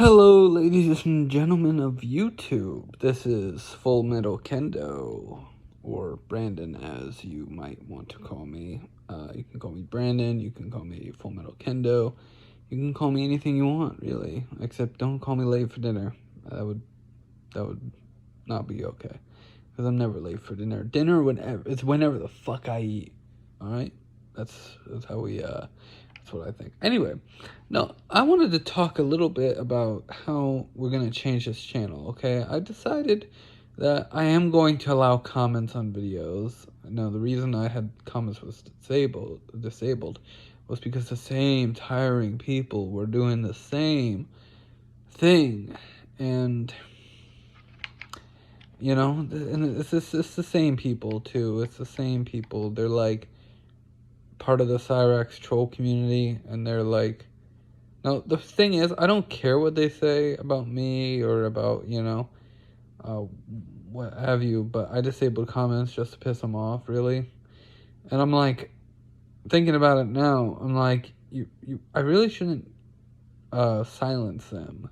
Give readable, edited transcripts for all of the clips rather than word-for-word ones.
Hello, ladies and gentlemen of YouTube. This is Full Metal Kendo, or Brandon, as you might want to call me. You can call me Brandon. You can call me Full Metal Kendo. You can call me anything you want, really, except don't call me late for dinner. That would not be okay, because I'm never late for dinner. Dinner, it's whenever the fuck I eat. All right, that's how we. That's what I think. Anyway, no, I wanted to talk a little bit about how we're going to change this channel, okay? I decided that I am going to allow comments on videos. Now, the reason I had comments was disabled was because the same tiring people were doing the same thing. And, you know, and it's the same people, too. It's the same people. They're like part of the Cyrax troll community, and they're like, now the thing is, I don't care what they say about me or about, what have you, but I disabled comments just to piss them off, really. And I'm like, thinking about it now, I'm like, I really shouldn't silence them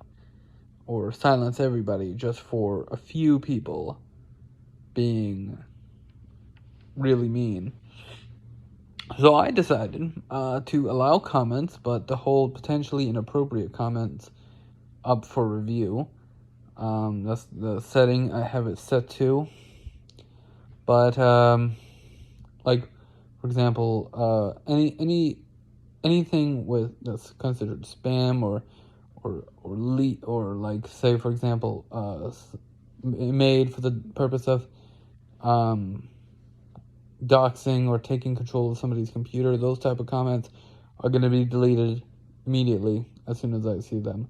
or silence everybody just for a few people being really mean. So I decided to allow comments, but to hold potentially inappropriate comments up for review. That's the setting I have it set to. But like, for example, anything that's considered spam or like, say, for example, made for the purpose of doxing or taking control of somebody's computer, those type of comments are going to be deleted immediately as soon as I see them.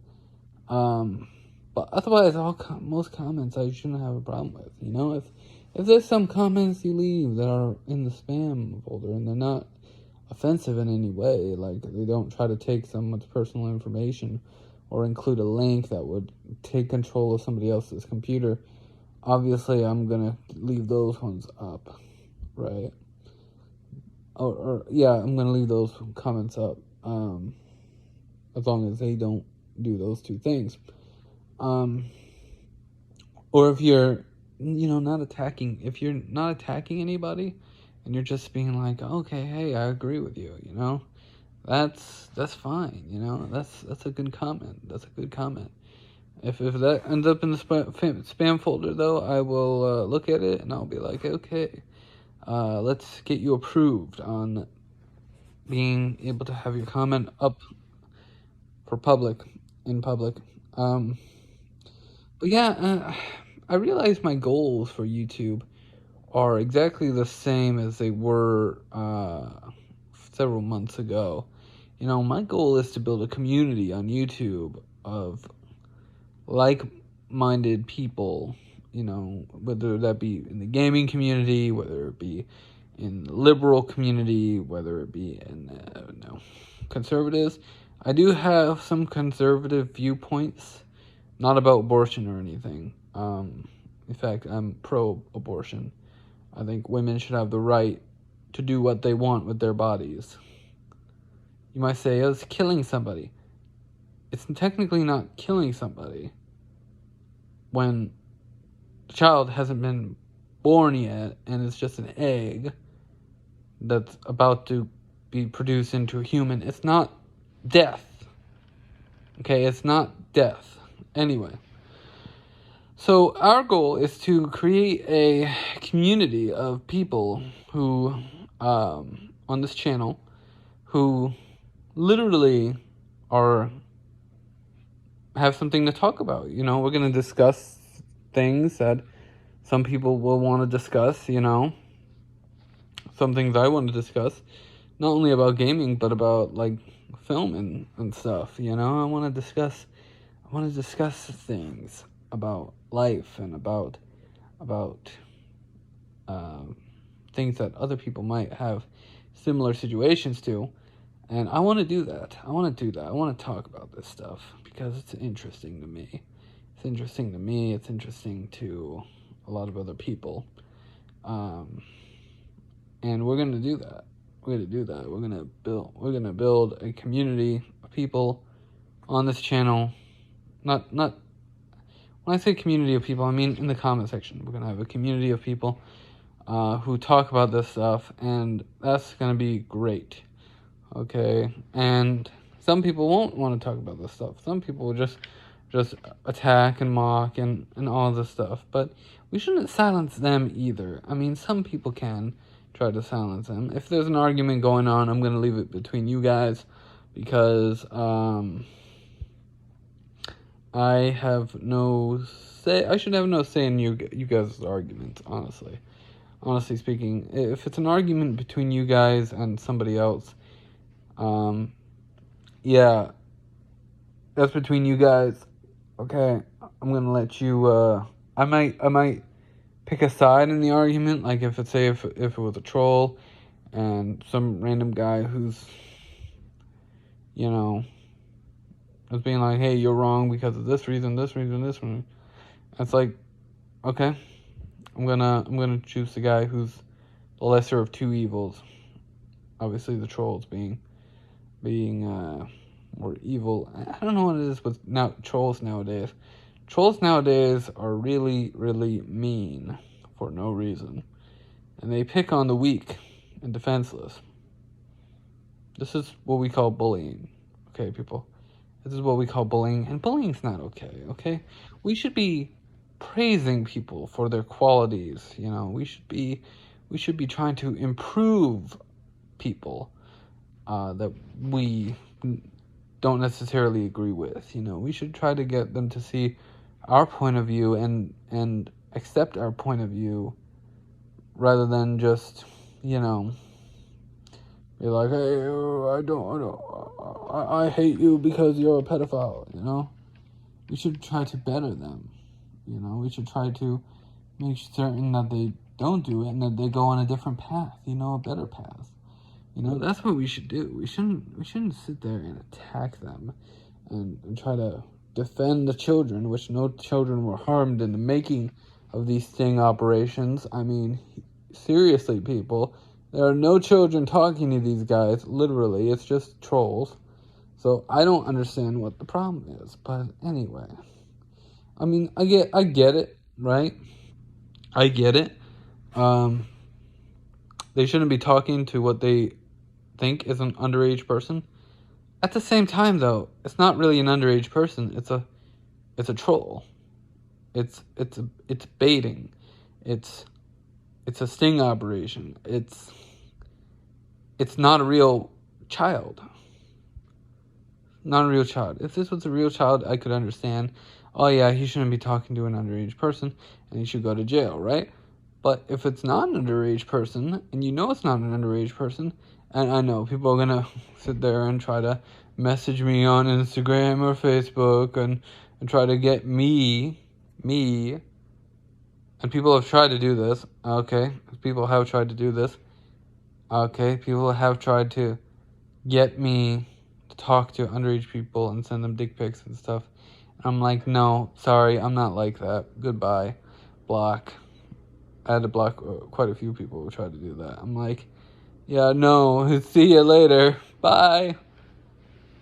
But otherwise, most comments I shouldn't have a problem with. You know, if there's some comments you leave that are in the spam folder and they're not offensive in any way, like they don't try to take someone's personal information or include a link that would take control of somebody else's computer, obviously I'm gonna leave those ones up. Right. Or yeah, I'm gonna leave those comments up. As long as they don't do those two things. Or if you're, not attacking. If you're not attacking anybody, and you're just being like, okay, hey, I agree with you. That's fine. That's a good comment. That's a good comment. If that ends up in the spam folder, though, I will look at it and I'll be like, okay. Let's get you approved on being able to have your comment up for in public. But yeah, I realize my goals for YouTube are exactly the same as they were several months ago. My goal is to build a community on YouTube of like-minded people, whether that be in the gaming community, whether it be in the liberal community, whether it be in conservatives. I do have some conservative viewpoints, not about abortion or anything. In fact, I'm pro-abortion. I think women should have the right to do what they want with their bodies. You might say, it's killing somebody. It's technically not killing somebody when the child hasn't been born yet and it's just an egg that's about to be produced into a human. It's not death. Okay, it's not death. Anyway. So our goal is to create a community of people who, on this channel, who literally have something to talk about. We're going to discuss things that some people will want to discuss, some things I want to discuss, not only about gaming, but about, like, film and stuff, I want to discuss things about life and about things that other people might have similar situations to. And I want to do that. I want to talk about this stuff because it's interesting to me. It's interesting to a lot of other people. And we're going to do that. We're going to build a community of people on this channel not when I say community of people, I mean in the comment section. We're gonna have a community of people who talk about this stuff, and that's gonna be great. Okay, and some people won't want to talk about this stuff. Some people will just attack and mock and all this stuff. But we shouldn't silence them either. I mean, some people can try to silence them. If there's an argument going on, I'm gonna leave it between you guys, because I have no say. I should have no say in you guys' arguments, honestly speaking. If it's an argument between you guys and somebody else, yeah, that's between you guys. Okay, I'm gonna let you. I might pick a side in the argument. Like if it was a troll, and some random guy who's, was being like, hey, you're wrong because of this reason, this reason, this one. It's like, okay, I'm gonna choose the guy who's the lesser of two evils. Obviously, the trolls being more evil. I don't know what it is with trolls nowadays. Trolls nowadays are really, really mean for no reason, and they pick on the weak and defenseless. This is what we call bullying. Okay, people. This is what we call bullying, and bullying's not okay. Okay, we should be praising people for their qualities. We should be trying to improve people that we don't necessarily agree with. We should try to get them to see our point of view and accept our point of view, rather than just be like, hey, I hate you because you're a pedophile. We should try to better them. We should try to make certain that they don't do it and that they go on a different path, a better path. That's what we should do. We shouldn't sit there and attack them and try to defend the children, which no children were harmed in the making of these sting operations. I mean, seriously, people, there are no children talking to these guys, literally. It's just trolls. So I don't understand what the problem is. But anyway, I mean, I get it, right? I get it. They shouldn't be talking to what they think is an underage person. At the same time, though, it's not really an underage person. It's a troll. It's baiting. It's a sting operation. It's not a real child. Not a real child. If this was a real child, I could understand. Oh yeah, he shouldn't be talking to an underage person, and he should go to jail, right? But if it's not an underage person, and it's not an underage person, and I know people are gonna sit there and try to message me on Instagram or Facebook and try to get me, and people have tried to do this, okay? People have tried to do this, okay? People have tried to get me to talk to underage people and send them dick pics and stuff. And I'm like, no, sorry, I'm not like that. Goodbye. Block. I had to block quite a few people who tried to do that. I'm like, yeah, no, see you later. Bye.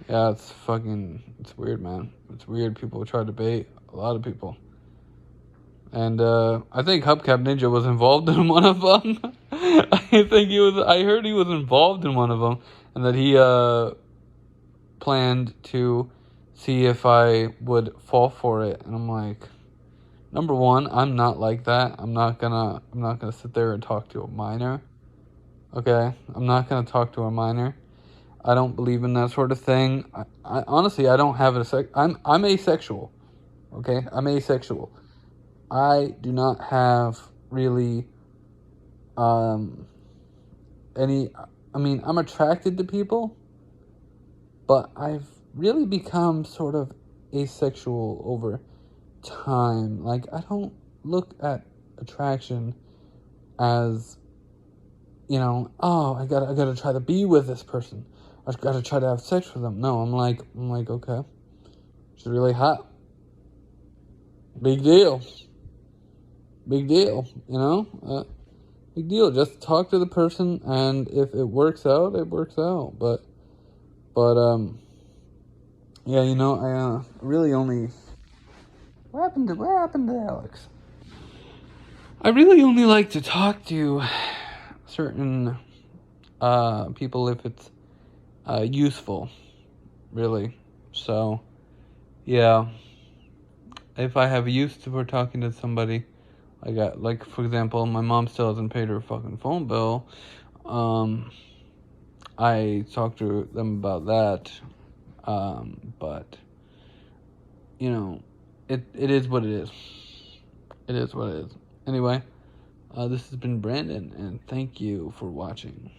Yeah, it's weird, man. It's weird. People try to bait a lot of people. And I think Hubcap Ninja was involved in one of them. I heard he was involved in one of them, and that he planned to see if I would fall for it. And I'm like, number one, I'm not like that. I'm not gonna sit there and talk to a minor. Okay, I'm not gonna talk to a minor. I don't believe in that sort of thing. I honestly, I don't have I'm asexual. Okay, I'm asexual. I do not have really any. I mean, I'm attracted to people, but I've really become sort of asexual over time. Like, I don't look at attraction as, oh, I gotta try to be with this person. I gotta try to have sex with them. No, I'm like, okay, she's really hot. Big deal. Big deal, big deal. Just talk to the person, and if it works out, it works out. But yeah, I really only What happened to Alex? I really only like to talk to certain people if it's useful, really. So, yeah, if I have use for talking to somebody, like for example, my mom still hasn't paid her fucking phone bill. I talked to them about that. But you know, it is what it is. It is what it is. Anyway, this has been Brandon, and thank you for watching.